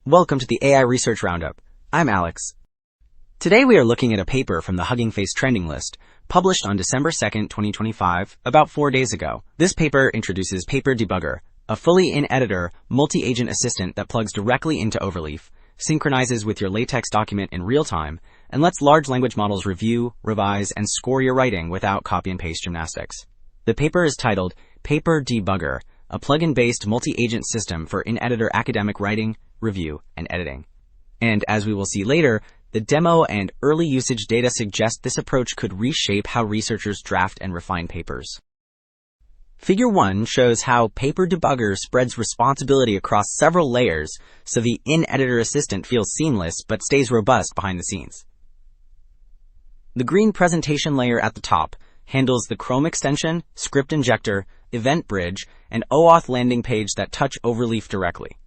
Welcome to the AI Research Roundup. I'm Alex. Today we are looking at a paper from the Hugging Face trending list, published on December 2nd, 2025, about 4 days ago. This paper introduces PaperDebugger, a fully in-editor, multi-agent assistant that plugs directly into Overleaf, synchronizes with your LaTeX document in real time, and lets large language models review, revise, and score your writing without copy and paste gymnastics. The paper is titled PaperDebugger, a plugin-based multi-agent system for in-editor academic writing, review, and editing. And as we will see later, the demo and early usage data suggest this approach could reshape how researchers draft and refine papers. Figure 1 shows how PaperDebugger spreads responsibility across several layers so the in-editor assistant feels seamless but stays robust behind the scenes. The green presentation layer at the top handles the Chrome extension, script injector, event bridge, and OAuth landing page that touch Overleaf directly.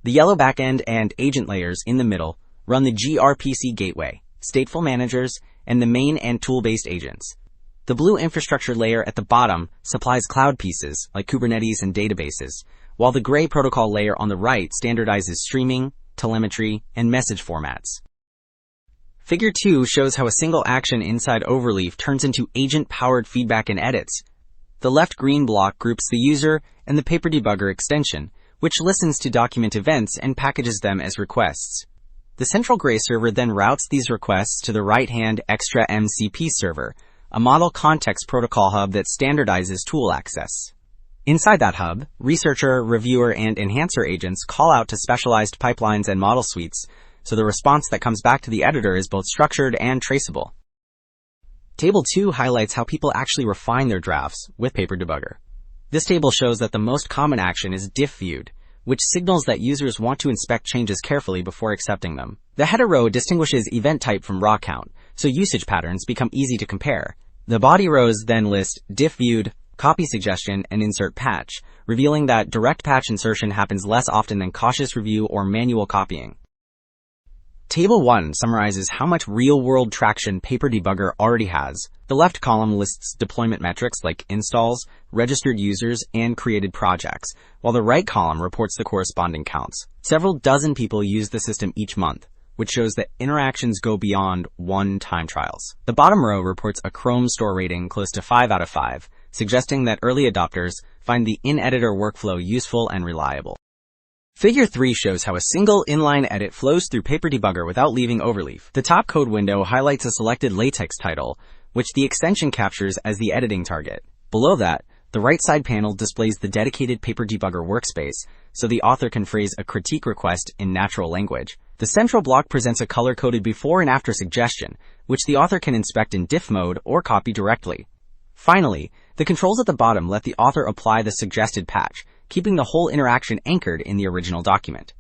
The yellow backend and agent layers in the middle run the gRPC gateway, stateful managers, and the main and tool-based agents. The blue infrastructure layer at the bottom supplies cloud pieces like Kubernetes and databases, while the gray protocol layer on the right standardizes streaming, telemetry, and message formats. Figure 2 shows how a single action inside Overleaf turns into agent-powered feedback and edits. The left green block groups the user and the PaperDebugger extension, which listens to document events and packages them as requests. The central gray server then routes these requests to the right-hand extra MCP server, a model context protocol hub that standardizes tool access. Inside that hub, researcher, reviewer, and enhancer agents call out to specialized pipelines and model suites, so the response that comes back to the editor is both structured and traceable. Table 2 highlights how people actually refine their drafts with PaperDebugger. This table shows that the most common action is diff-viewed, which signals that users want to inspect changes carefully before accepting them. The header row distinguishes event type from raw count, so usage patterns become easy to compare. The body rows then list diff-viewed, copy suggestion, and insert patch, revealing that direct patch insertion happens less often than cautious review or manual copying. Table 1 summarizes how much real-world traction PaperDebugger already has. The left column lists deployment metrics like installs, registered users, and created projects, while the right column reports the corresponding counts. Several dozen people use the system each month, which shows that interactions go beyond one-time trials. The bottom row reports a Chrome store rating close to 5 out of 5, suggesting that early adopters find the in-editor workflow useful and reliable. Figure 3 shows how a single inline edit flows through PaperDebugger without leaving Overleaf. The top code window highlights a selected LaTeX title, which the extension captures as the editing target. Below that, the right side panel displays the dedicated PaperDebugger workspace, so the author can phrase a critique request in natural language. The central block presents a color-coded before and after suggestion, which the author can inspect in diff mode or copy directly. Finally, the controls at the bottom let the author apply the suggested patch, keeping the whole interaction anchored in the original document.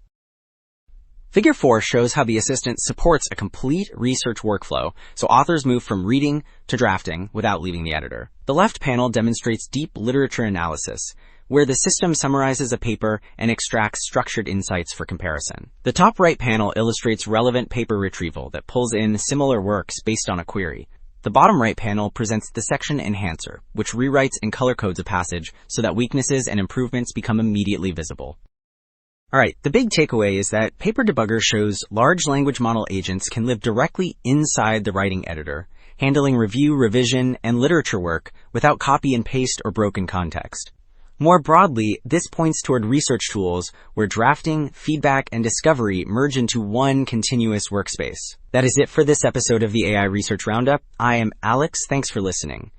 Figure 4 shows how the assistant supports a complete research workflow, so authors move from reading to drafting without leaving the editor. The left panel demonstrates deep literature analysis, where the system summarizes a paper and extracts structured insights for comparison. The top right panel illustrates relevant paper retrieval that pulls in similar works based on a query. The bottom right panel presents the section enhancer, which rewrites and color codes a passage so that weaknesses and improvements become immediately visible. Alright, the big takeaway is that PaperDebugger shows large language model agents can live directly inside the writing editor, handling review, revision, and literature work without copy and paste or broken context. More broadly, this points toward research tools where drafting, feedback, and discovery merge into one continuous workspace. That is it for this episode of the AI Research Roundup. I am Alex. Thanks for listening.